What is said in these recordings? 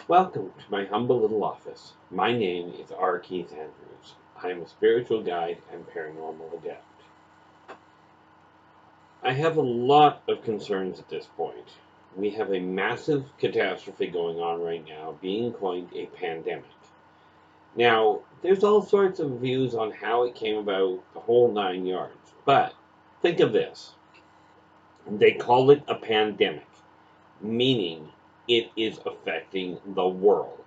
Welcome to my humble little office. My name is R. Keith Andrews. I am a spiritual guide and paranormal adept. I have a lot of concerns at this point. We have a massive catastrophe going on right now, being coined a pandemic. Now, there's all sorts of views on how it came about, the whole 9 yards, but think of this. They call it a pandemic, meaning it is affecting the world.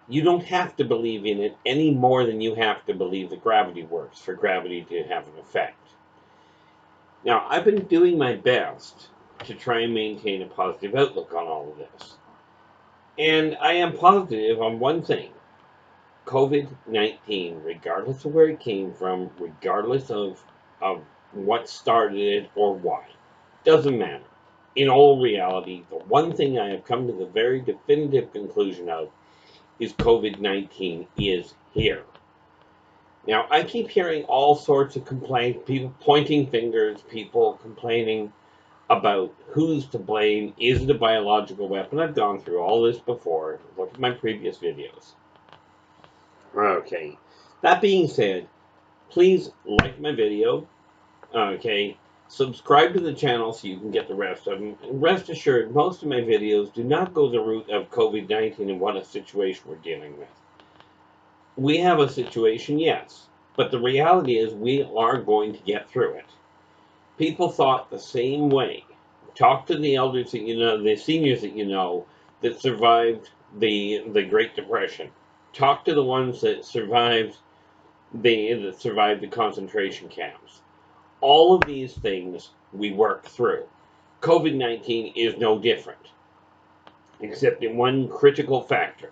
You don't have to believe in it any more than you have to believe that gravity works for gravity to have an effect. Now, I've been doing my best to try and maintain a positive outlook on all of this. And I am positive on one thing. COVID-19, regardless of where it came from, regardless of what started it or why, doesn't matter. In all reality, the one thing I have come to the very definitive conclusion of is COVID-19 is here. Now, I keep hearing all sorts of complaints, people pointing fingers, people complaining about who's to blame. Is it a biological weapon? I've gone through all this before. Look at my previous videos. Okay. That being said, please like my video. Okay. Subscribe to the channel so you can get the rest of them. And rest assured, most of my videos do not go the route of COVID-19 and what a situation we're dealing with. We have a situation, yes, but the reality is we are going to get through it. People thought the same way. Talk to the elders that you know, the seniors that you know, that survived the Great Depression. Talk to the ones that survived the concentration camps. All of these things we work through. COVID-19 is no different, except in one critical factor.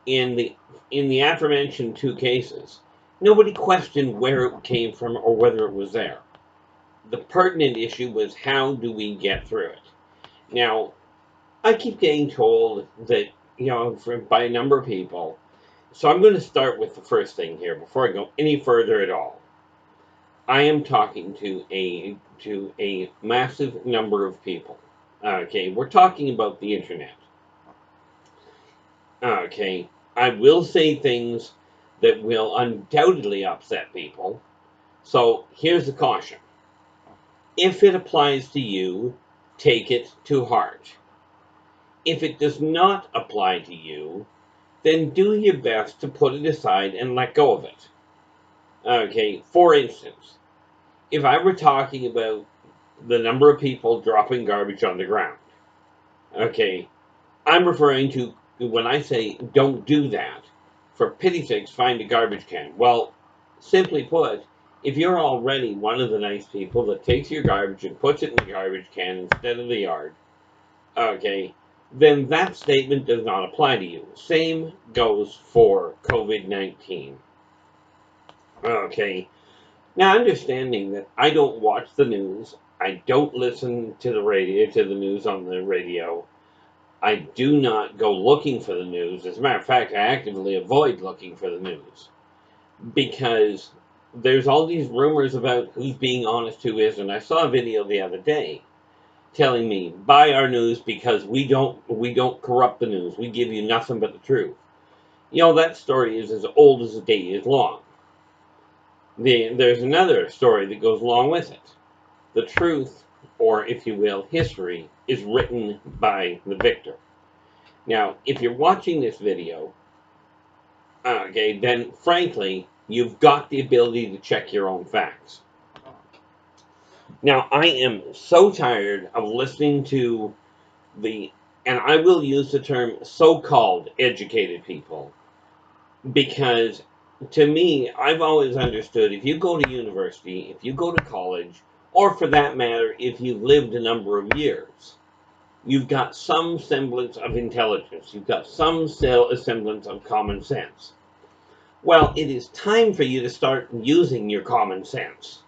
In the aforementioned two cases, nobody questioned where it came from or whether it was there. The pertinent issue was how do we get through it? Now, I keep getting told that, by a number of people, so I'm going to start with the first thing here before I go any further at all. I am talking to a massive number of people. Okay, we're talking about the internet. Okay, I will say things that will undoubtedly upset people. So here's the caution. If it applies to you, take it to heart. If it does not apply to you, then do your best to put it aside and let go of it. Okay, for instance, if I were talking about the number of people dropping garbage on the ground, okay, I'm referring to when I say don't do that, for pity's sakes, find a garbage can. Well, simply put, if you're already one of the nice people that takes your garbage and puts it in the garbage can instead of the yard, okay, then that statement does not apply to you. Same goes for COVID-19. Okay, now understanding that I don't watch the news, I don't listen to the news on the radio, I do not go looking for the news. As a matter of fact, I actively avoid looking for the news because there's all these rumors about who's being honest, who isn't. I saw a video the other day telling me, buy our news because we don't corrupt the news. We give you nothing but the truth. That story is as old as the day is long. There's another story that goes along with it. The truth, or if you will, history, is written by the victor. Now, if you're watching this video, okay, then frankly, you've got the ability to check your own facts. Now, I am so tired of listening to and I will use the term so-called educated people, because to me, I've always understood if you go to university, if you go to college, or for that matter, if you've lived a number of years, you've got some semblance of intelligence. You've got some semblance of common sense. Well, it is time for you to start using your common sense.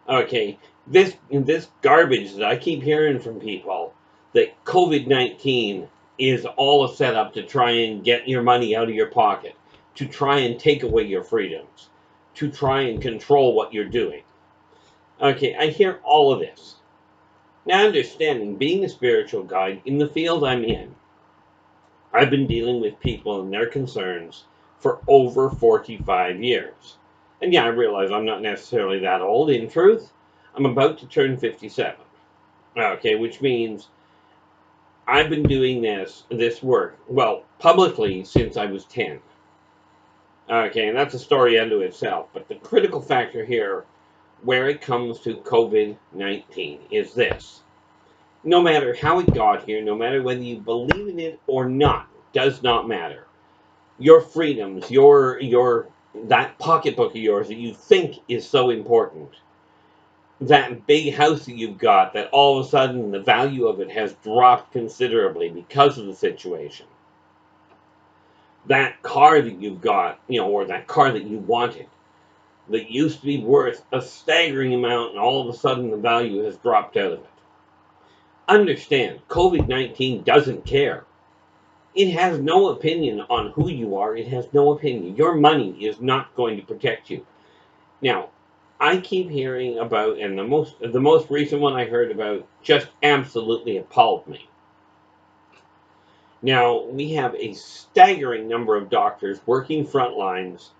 Okay, this garbage that I keep hearing from people, that COVID-19 is all a setup to try and get your money out of your pocket, to try and take away your freedoms, to try and control what you're doing. Okay, I hear all of this. Now, understanding, being a spiritual guide in the field I'm in, I've been dealing with people and their concerns for over 45 years. And yeah, I realize I'm not necessarily that old. In truth, I'm about to turn 57. Okay, which means I've been doing this work, well, publicly since I was 10. Okay, and that's a story unto itself. But the critical factor here, where it comes to COVID-19, is this. No matter how it got here, no matter whether you believe in it or not, does not matter. Your freedoms, your that pocketbook of yours that you think is so important, that big house that you've got, that all of a sudden the value of it has dropped considerably because of the situation. That car that you've got, or that car that you wanted, that used to be worth a staggering amount, and all of a sudden the value has dropped out of it. Understand, COVID-19 doesn't care. It has no opinion on who you are. It has no opinion. Your money is not going to protect you. Now, I keep hearing about, and the most recent one I heard about just absolutely appalled me. Now, we have a staggering number of doctors working front lines,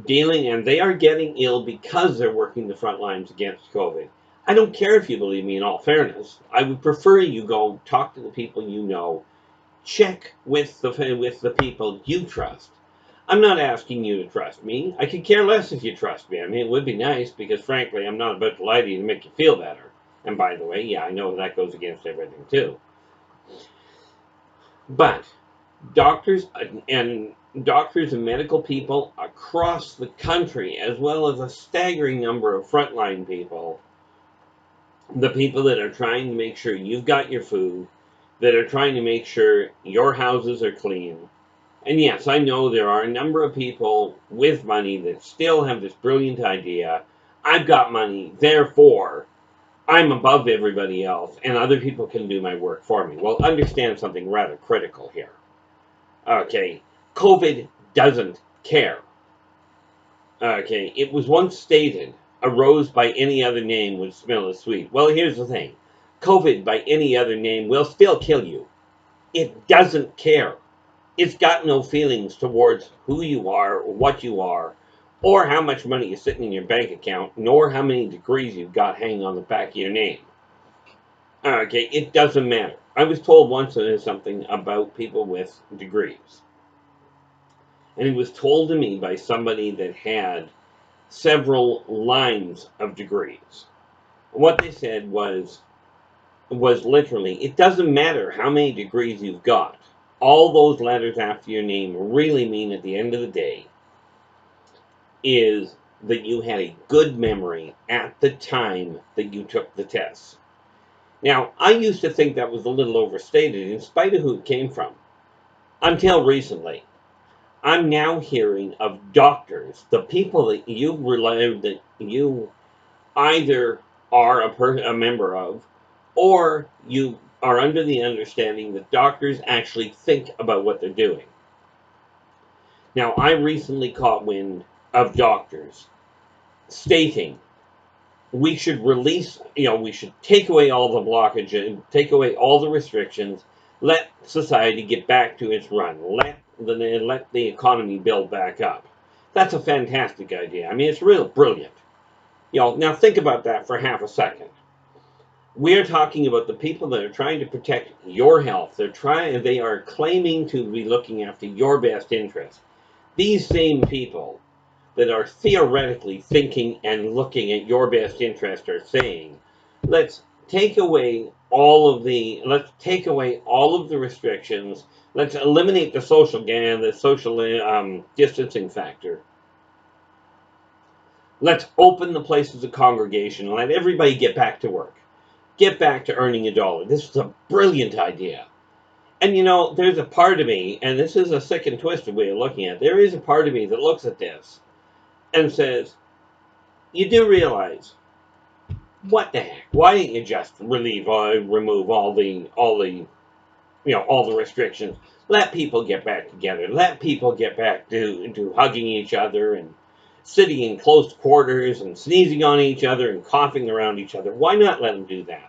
dealing, and they are getting ill because they're working the front lines against COVID. I don't care if you believe me, in all fairness. I would prefer you go talk to the people you know. Check with the people you trust. I'm not asking you to trust me. I could care less if you trust me. I mean, it would be nice because, frankly, I'm not about to lie to you to make you feel better. And by the way, yeah, I know that goes against everything, too. But doctors and medical people across the country, as well as a staggering number of frontline people, the people that are trying to make sure you've got your food, that are trying to make sure your houses are clean. And yes, I know there are a number of people with money that still have this brilliant idea. I've got money, therefore, I'm above everybody else, and other people can do my work for me. Well, understand something rather critical here. Okay, COVID doesn't care. Okay, it was once stated, a rose by any other name would smell as sweet. Well, here's the thing. COVID by any other name will still kill you. It doesn't care. It's got no feelings towards who you are, or what you are, or how much money is sitting in your bank account, nor how many degrees you've got hanging on the back of your name. Okay, it doesn't matter. I was told once something about people with degrees. And it was told to me by somebody that had several lines of degrees. What they said was literally, it doesn't matter how many degrees you've got. All those letters after your name really mean at the end of the day is that you had a good memory at the time that you took the test. Now, I used to think that was a little overstated in spite of who it came from, until recently. I'm now hearing of doctors, the people that you either are a member of, or you are under the understanding that doctors actually think about what they're doing. Now, I recently caught wind of doctors stating we should release, we should take away all the blockage and take away all the restrictions, let society get back to its run, let the economy build back up. That's a fantastic idea. I mean, it's real brilliant. Now think about that for half a second. We're talking about the people that are trying to protect your health. They are claiming to be looking after your best interest. These same people that are theoretically thinking and looking at your best interest are saying, let's take away all of the restrictions. Let's eliminate the social distancing factor. Let's open the places of congregation and let everybody get back to work. Get back to earning a dollar. This is a brilliant idea. And there's a part of me, and this is a sick and twisted way of looking at it, there is a part of me that looks at this and says, you do realize, what the heck? Why didn't you just remove all the restrictions? Let people get back together. Let people get back to hugging each other and sitting in close quarters and sneezing on each other and coughing around each other. Why not let them do that?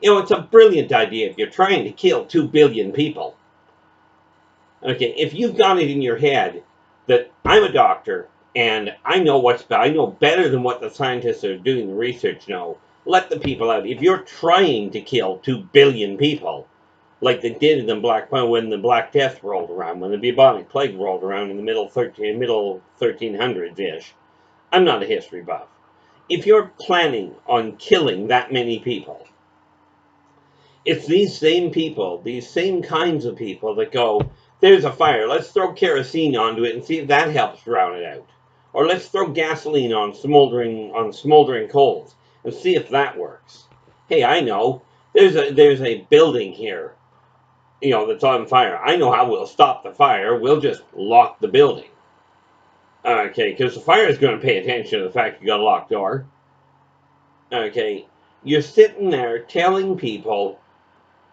It's a brilliant idea if you're trying to kill 2 billion people. Okay, if you've got it in your head that I'm a doctor and I know I know better than what the scientists are doing the research know, let the people out. If you're trying to kill 2 billion people, like they did in the when the Black Death rolled around, when the bubonic plague rolled around in the middle 1300s ish, I'm not a history buff. If you're planning on killing that many people, it's these same people, these same kinds of people that go, there's a fire, let's throw kerosene onto it and see if that helps drown it out. Or let's throw gasoline on smoldering coals and see if that works. Hey, I know. There's a building here, that's on fire. I know how we'll stop the fire. We'll just lock the building. Okay, because the fire is going to pay attention to the fact you got a locked door. Okay, you're sitting there telling people,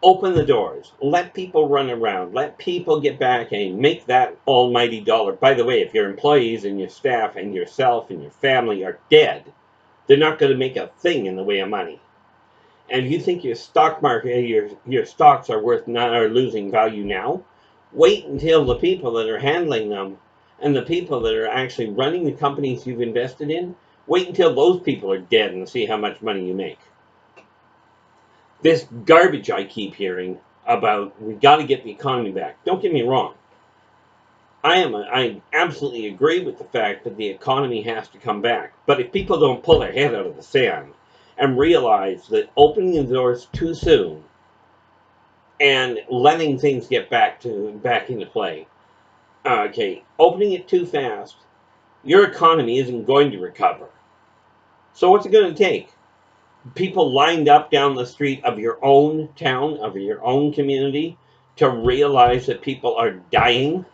open the doors, let people run around, let people get back and make that almighty dollar. By the way, if your employees and your staff and yourself and your family are dead, they're not going to make a thing in the way of money. And if you think your stock market, your stocks are are losing value now, wait until the people that are handling them and the people that are actually running the companies you've invested in, wait until those people are dead and see how much money you make. This garbage I keep hearing about we got to get the economy back. Don't get me wrong. I absolutely agree with the fact that the economy has to come back. But if people don't pull their head out of the sand and realize that opening the doors too soon and letting things get back into play, okay, opening it too fast, your economy isn't going to recover. So what's it going to take? People lined up down the street of your own town, of your own community, to realize that people are dying?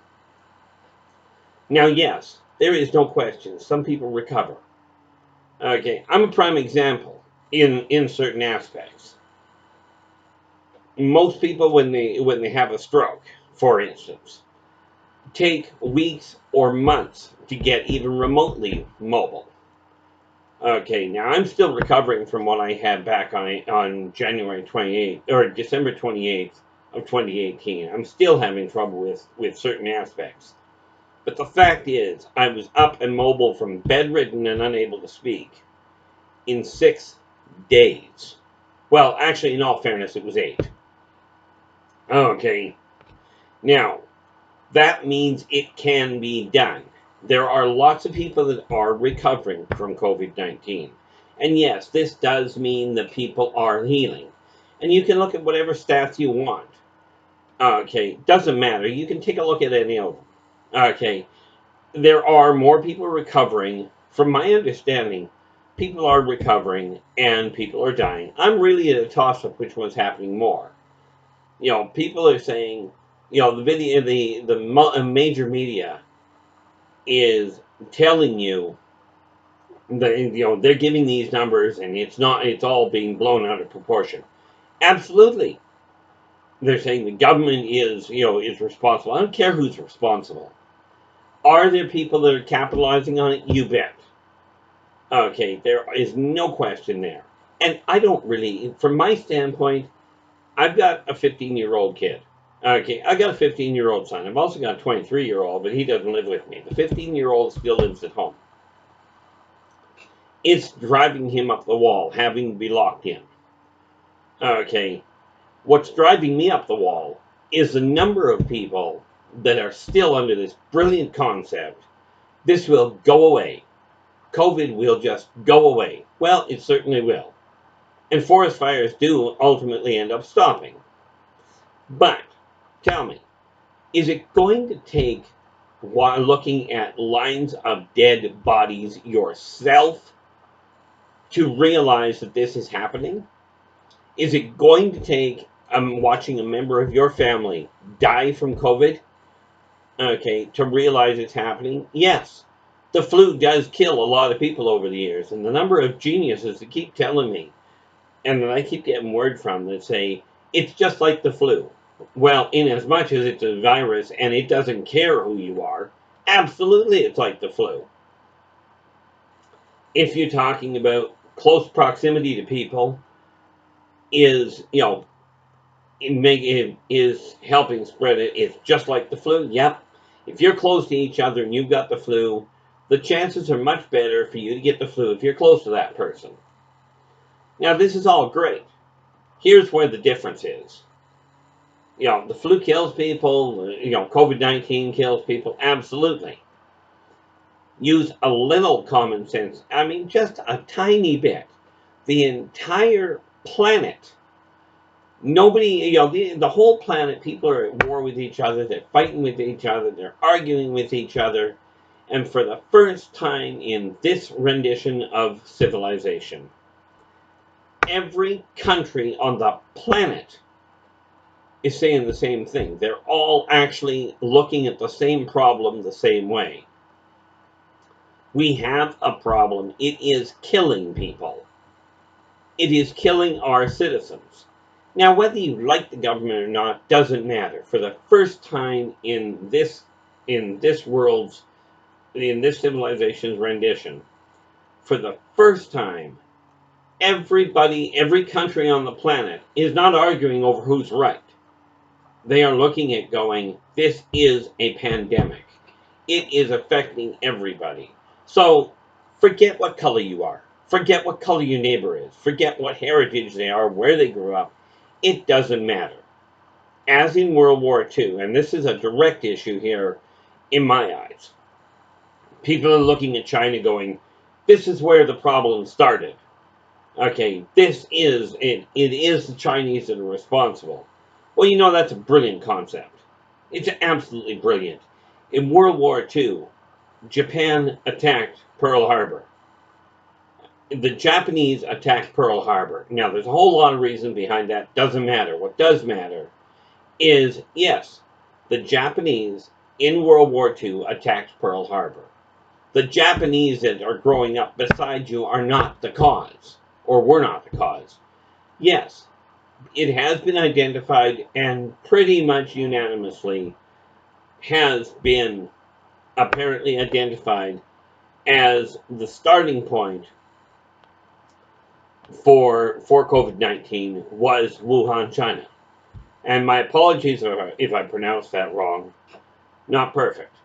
Now, yes, there is no question. Some people recover. Okay, I'm a prime example in certain aspects. Most people, when they have a stroke, for instance, take weeks or months to get even remotely mobile. Okay, now I'm still recovering from what I had back on January 28th or December 28th of 2018. I'm still having trouble with certain aspects. But the fact is, I was up and mobile from bedridden and unable to speak in 6 days. Well, actually, in all fairness, it was 8. Okay, now that means it can be done. There are lots of people that are recovering from COVID-19. And yes, this does mean that people are healing. And you can look at whatever stats you want. Okay, doesn't matter. You can take a look at any of them. Okay, there are more people recovering. From my understanding, people are recovering and people are dying. I'm really at a toss-up which one's happening more. People are saying, the video, the major media is telling you that they're giving these numbers and it's all being blown out of proportion. Absolutely, they're saying the government is responsible. I don't care who's responsible. Are there people that are capitalizing on it? You bet. Okay, there is no question there. And I don't really, from my standpoint, I've got a 15-year-old kid. Okay, I got a 15-year-old son. I've also got a 23-year-old, but he doesn't live with me. The 15-year-old still lives at home. It's driving him up the wall, having to be locked in. Okay, what's driving me up the wall is the number of people that are still under this brilliant concept. This will go away. COVID will just go away. Well, it certainly will. And forest fires do ultimately end up stopping. But, tell me, is it going to take, while looking at lines of dead bodies yourself, to realize that this is happening? Is it going to take watching a member of your family die from COVID, okay, to realize it's happening? Yes. The flu does kill a lot of people over the years, and the number of geniuses that keep telling me, and that I keep getting word from, that say, it's just like the flu. Well, in as much as it's a virus and it doesn't care who you are, absolutely it's like the flu. If you're talking about close proximity to people, is, is helping spread it. It's just like the flu. Yep. If you're close to each other and you've got the flu, the chances are much better for you to get the flu if you're close to that person. Now, this is all great. Here's where the difference is. The flu kills people. COVID-19 kills people. Absolutely. Use a little common sense. I mean, just a tiny bit. The entire planet, nobody, the whole planet, people are at war with each other. They're fighting with each other. They're arguing with each other. And for the first time in this rendition of civilization, every country on the planet is saying the same thing. They're all actually looking at the same problem the same way. We have a problem. It is killing people. It is killing our citizens. Now, whether you like the government or not doesn't matter. For the first time in this civilization's rendition, for the first time, every country on the planet is not arguing over who's right. They are looking at going, this is a pandemic. It is affecting everybody. So forget what color you are. Forget what color your neighbor is. Forget what heritage they are, where they grew up. It doesn't matter. As in World War II, and this is a direct issue here in my eyes, people are looking at China going, this is where the problem started. Okay, this is it. It is the Chinese that are responsible. Well, that's a brilliant concept. It's absolutely brilliant. In World War II, Japan attacked Pearl Harbor. The Japanese attacked Pearl Harbor. Now, there's a whole lot of reason behind that. Doesn't matter. What does matter is, yes, the Japanese in World War II attacked Pearl Harbor. The Japanese that are growing up beside you are not the cause, or were not the cause. Yes, it has been identified and pretty much unanimously has been apparently identified as the starting point for COVID-19 was Wuhan, China. And my apologies if I pronounced that wrong. Not perfect.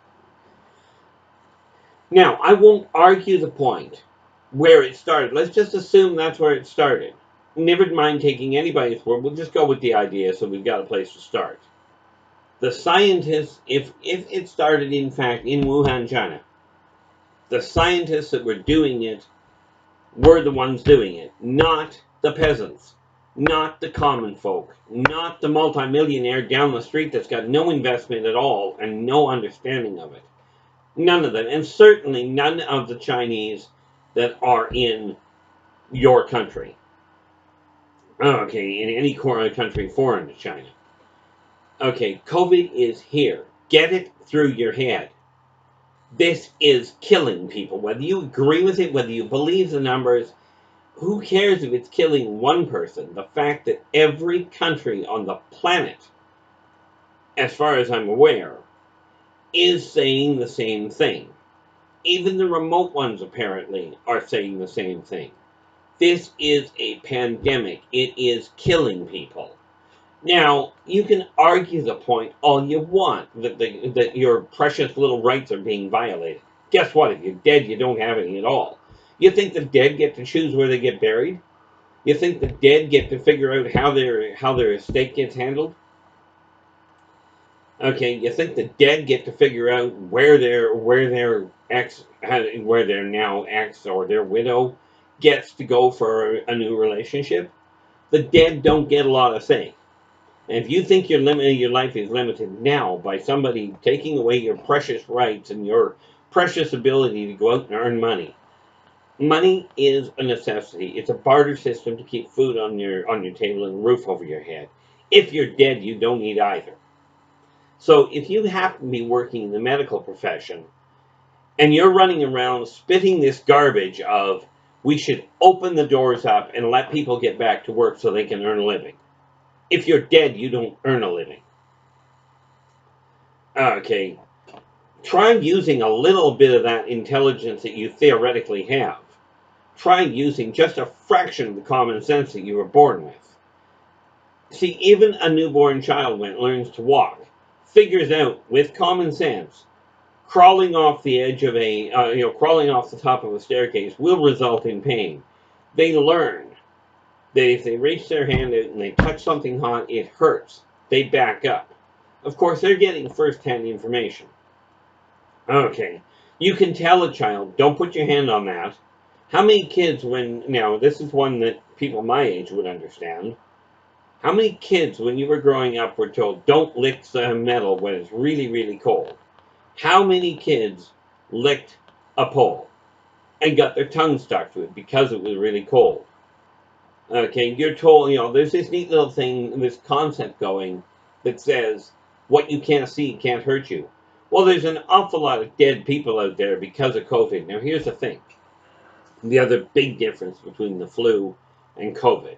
Now, I won't argue the point where it started. Let's just assume that's where it started. Never mind taking anybody's word. We'll just go with the idea so we've got a place to start. The scientists, if it started, in fact, in Wuhan, China, the scientists that were doing it were the ones doing it, not the peasants, not the common folk, not the multimillionaire down the street that's got no investment at all and no understanding of it. None of them, and certainly none of the Chinese that are in your country. Okay, in any country foreign to China. Okay, COVID is here. Get it through your head. This is killing people. Whether you agree with it, whether you believe the numbers, who cares if it's killing one person? The fact that every country on the planet, as far as I'm aware, is saying the same thing. Even the remote ones, apparently, are saying the same thing. This is a pandemic. It is killing people. Now, you can argue the point all you want, that your precious little rights are being violated. Guess what? If you're dead, you don't have any at all. You think the dead get to choose where they get buried? You think the dead get to figure out how their estate gets handled? Okay, you think the dead get to figure out where their now ex or their widow gets to go for a new relationship? The dead don't get a lot of say. And if you think your life is limited now by somebody taking away your precious rights and your precious ability to go out and earn money, money is a necessity. It's a barter system to keep food on your table and a roof over your head. If you're dead, you don't need either. So if you happen to be working in the medical profession and you're running around spitting this garbage of, we should open the doors up and let people get back to work so they can earn a living. If you're dead, you don't earn a living. Okay. Try using a little bit of that intelligence that you theoretically have. Try using just a fraction of the common sense that you were born with. See, even a newborn child, when it learns to walk, figures out with common sense crawling off the edge of crawling off the top of a staircase will result in pain. They learn that if they reach their hand out and they touch something hot, it hurts. They back up. Of course, they're getting first-hand information. Okay, you can tell a child, don't put your hand on that. How many kids, now this is one that people my age would understand. How many kids, when you were growing up, were told, don't lick the metal when it's really, really cold? How many kids licked a pole and got their tongue stuck to it because it was really cold? Okay, you're told, there's this neat little thing, this concept going that says what you can't see can't hurt you. Well, there's an awful lot of dead people out there because of COVID. Now, here's the thing. The other big difference between the flu and COVID.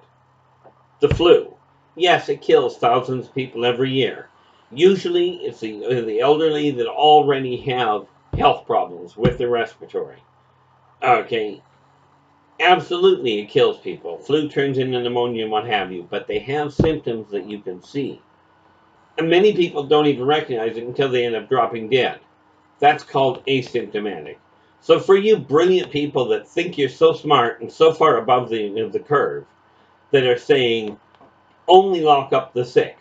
The flu, yes, it kills thousands of people every year. Usually, it's the elderly that already have health problems with their respiratory. Okay, absolutely, it kills people. Flu turns into pneumonia and what have you, but they have symptoms that you can see. And many people don't even recognize it until they end up dropping dead. That's called asymptomatic. So for you brilliant people that think you're so smart and so far above the curve, that are saying only lock up the sick,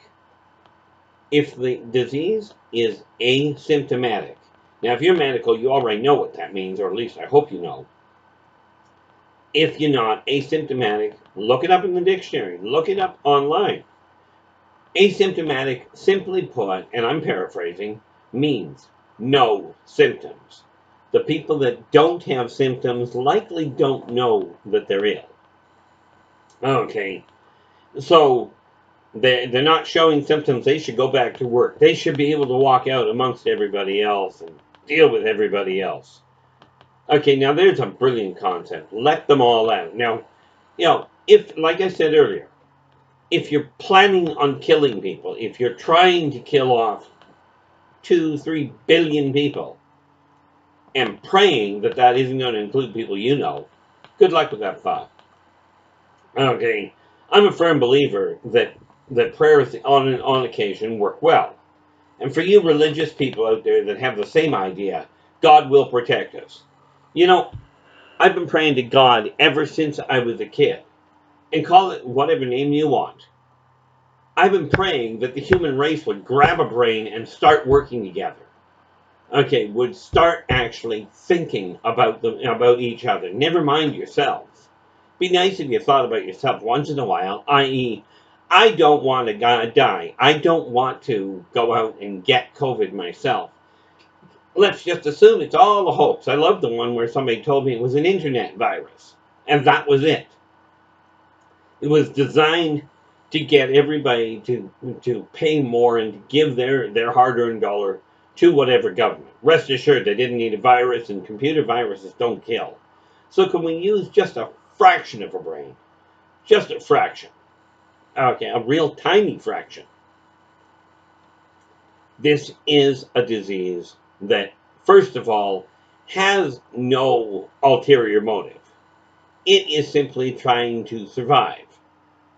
if the disease is asymptomatic. Now, if you're medical, you already know what that means, or at least I hope you know. If you're not asymptomatic, look it up in the dictionary, look it up online. Asymptomatic, simply put, and I'm paraphrasing, means no symptoms. The people that don't have symptoms likely don't know that they're ill. Okay, so they're not showing symptoms. They should go back to work. They should be able to walk out amongst everybody else and deal with everybody else. Okay, now there's a brilliant concept. Let them all out. Now, if, like I said earlier, if you're planning on killing people, if you're trying to kill off 2-3 billion people and praying that that isn't going to include people good luck with that thought. Okay, I'm a firm believer that prayers on occasion work well. And for you religious people out there that have the same idea, God will protect us. I've been praying to God ever since I was a kid. And call it whatever name you want. I've been praying that the human race would grab a brain and start working together. Okay, would start actually thinking about each other. Never mind yourselves. Be nice if you thought about yourself once in a while, i.e., I don't want to die. I don't want to go out and get COVID myself. Let's just assume it's all a hoax. I love the one where somebody told me it was an internet virus. And that was it. It was designed to get everybody to pay more and to give their hard-earned dollar to whatever government. Rest assured, they didn't need a virus, and computer viruses don't kill. So can we use just a fraction of a brain? Just a fraction. Okay, a real tiny fraction. This is a disease that, first of all, has no ulterior motive. It is simply trying to survive,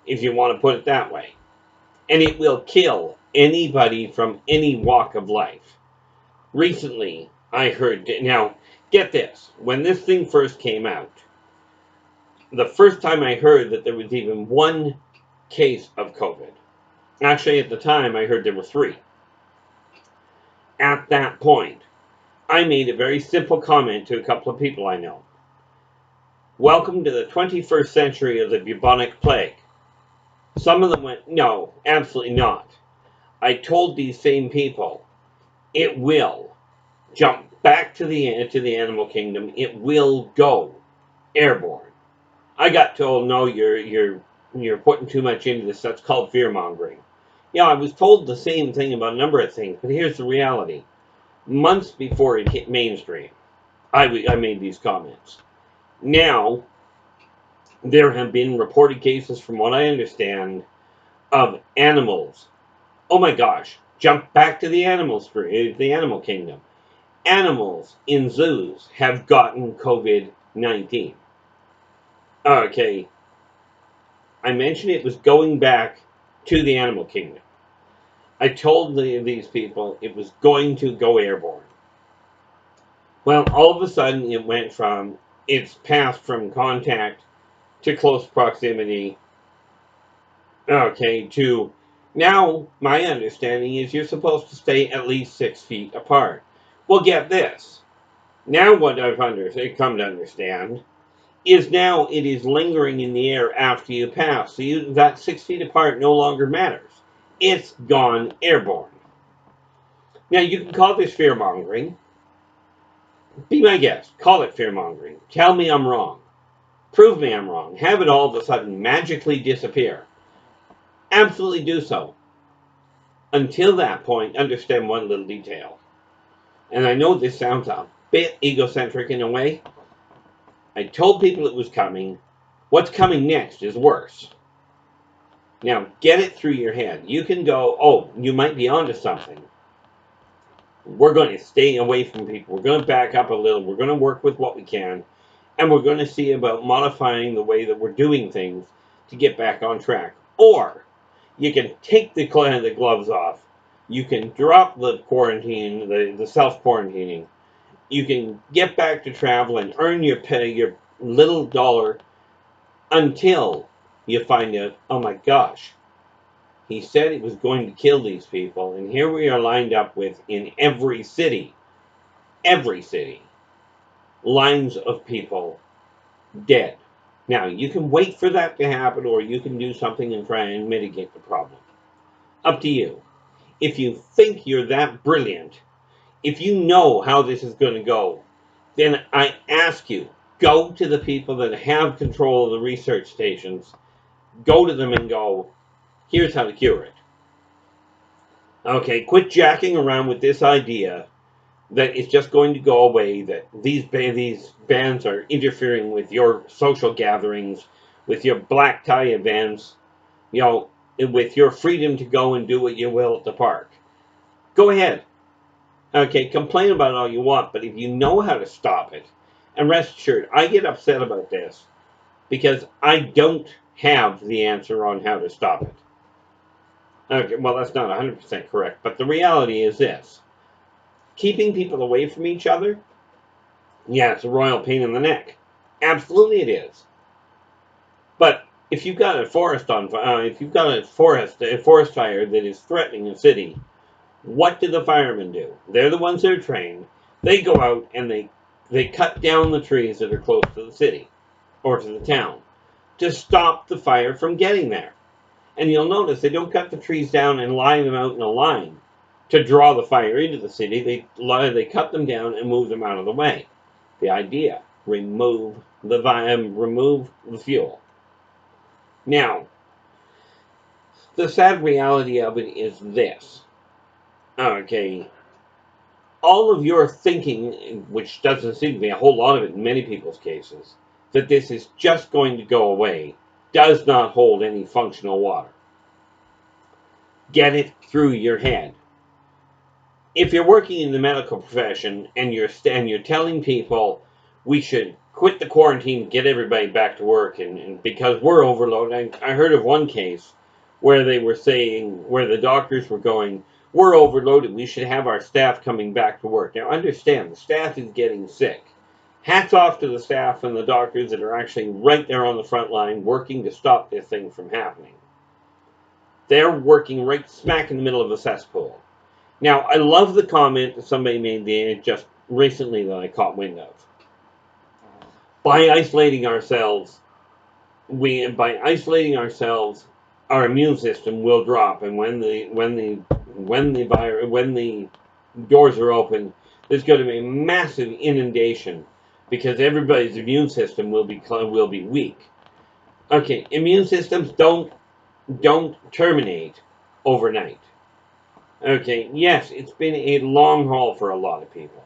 if you want to put it that way. And it will kill anybody from any walk of life. Recently, I heard, now, get this, when this thing first came out, the first time I heard that there was even one case of COVID, actually at the time I heard there were 3. At that point, I made a very simple comment to a couple of people I know. Welcome to the 21st century of the bubonic plague. Some of them went, no, absolutely not. I told these same people, it will jump back to the animal kingdom. It will go airborne. I got told, no, you're putting too much into this. That's called fearmongering. I was told the same thing about a number of things, but here's the reality. Months before it hit mainstream, I made these comments. Now, there have been reported cases, from what I understand, of animals. Oh my gosh, jump back to the animal kingdom. Animals in zoos have gotten COVID-19. Okay, I mentioned it was going back to the animal kingdom. I told these people it was going to go airborne. Well, all of a sudden it's passed from contact to close proximity, okay, to now my understanding is you're supposed to stay at least 6 feet apart. Well, get this. Now what I've come to understand is now it is lingering in the air after you pass. So that 6 feet apart no longer matters. It's gone airborne. Now you can call this fearmongering. Be my guest. Call it fearmongering. Tell me I'm wrong. Prove me I'm wrong. Have it all of a sudden magically disappear. Absolutely do so. Until that point, understand one little detail. And I know this sounds a bit egocentric in a way. I told people it was coming. What's coming next is worse. Now, get it through your head. You can go, oh, you might be onto something. We're going to stay away from people. We're going to back up a little. We're going to work with what we can. And we're going to see about modifying the way that we're doing things to get back on track. Or you can take the gloves off. You can drop the quarantine, the self-quarantining. You can get back to travel and earn your little dollar until you find out, oh my gosh, he said he was going to kill these people, and here we are lined up with, in every city, lines of people dead. Now, you can wait for that to happen, or you can do something and try and mitigate the problem. Up to you. If you think you're that brilliant, if you know how this is going to go, then I ask you, go to the people that have control of the research stations, go to them and go, here's how to cure it. Okay, quit jacking around with this idea that it's just going to go away, that these bans are interfering with your social gatherings, with your black tie events, with your freedom to go and do what you will at the park. Go ahead. Okay, complain about it all you want, but if you know how to stop it, and rest assured, I get upset about this because I don't have the answer on how to stop it. Okay, well, that's not 100% correct, but the reality is this. Keeping people away from each other, yeah, it's a royal pain in the neck. Absolutely it is. But if you've got a forest fire that is threatening a city, what do the firemen do? They're the ones that are trained. They go out and they cut down the trees that are close to the city or to the town to stop the fire from getting there. And you'll notice they don't cut the trees down and line them out in a line to draw the fire into the city. They cut them down and move them out of the way. The idea: remove the fuel. Now, the sad reality of it is this. Okay, all of your thinking, which doesn't seem to be a whole lot of it in many people's cases, that this is just going to go away, does not hold any functional water. Get it through your head. If you're working in the medical profession and you're telling people we should quit the quarantine, get everybody back to work, and because we're overloaded, I heard of one case where they were saying, where the doctors were going, we're overloaded, we should have our staff coming back to work. Now understand, the staff is getting sick. Hats off to the staff and the doctors that are actually right there on the front line working to stop this thing from happening. They're working right smack in the middle of a cesspool. Now, I love the comment that somebody made just recently that I caught wind of. By isolating ourselves, our immune system will drop, and when the doors are open, there's going to be a massive inundation because everybody's immune system will be weak. Okay, immune systems don't terminate overnight. Okay, yes, it's been a long haul for a lot of people.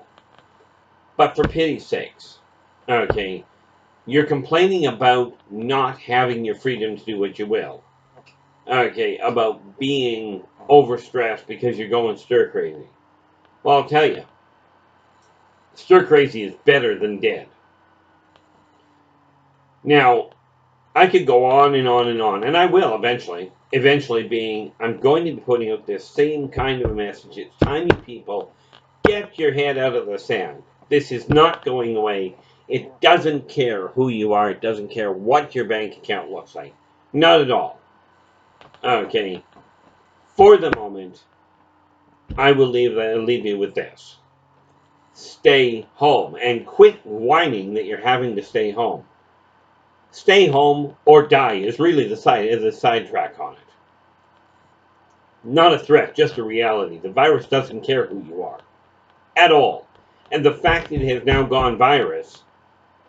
But for pity's sakes, okay, you're complaining about not having your freedom to do what you will. Okay, about being overstressed because you're going stir crazy. Well, I'll tell you, stir crazy is better than dead. Now, I could go on and on and on, and I will eventually. eventually being, I'm going to be putting out this same kind of a message. It's time, you people, get your head out of the sand. This is not going away. It doesn't care who you are. It doesn't care what your bank account looks like. Not at all. Okay. For the moment, I will leave you with this. Stay home and quit whining that you're having to stay home. Stay home or die is really the sidetrack on it. Not a threat, just a reality. The virus doesn't care who you are at all. And the fact that it has now gone virus,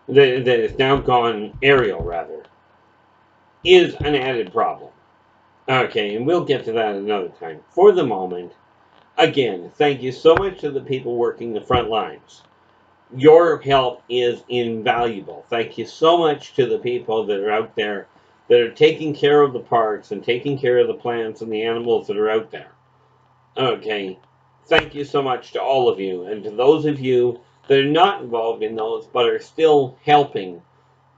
that it's now gone aerial rather, is an added problem. Okay, and we'll get to that another time. For the moment, again, thank you so much to the people working the front lines. Your help is invaluable. Thank you so much to the people that are out there that are taking care of the parks and taking care of the plants and the animals that are out there. Okay, thank you so much to all of you, and to those of you that are not involved in those but are still helping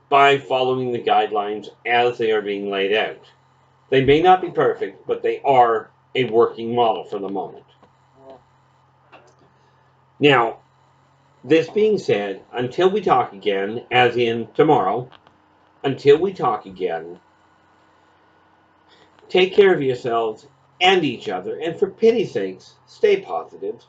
by following the guidelines as they are being laid out. They may not be perfect, but they are a working model for the moment. Now, this being said, until we talk again, as in tomorrow, until we talk again, take care of yourselves and each other, and for pity's sakes, stay positive.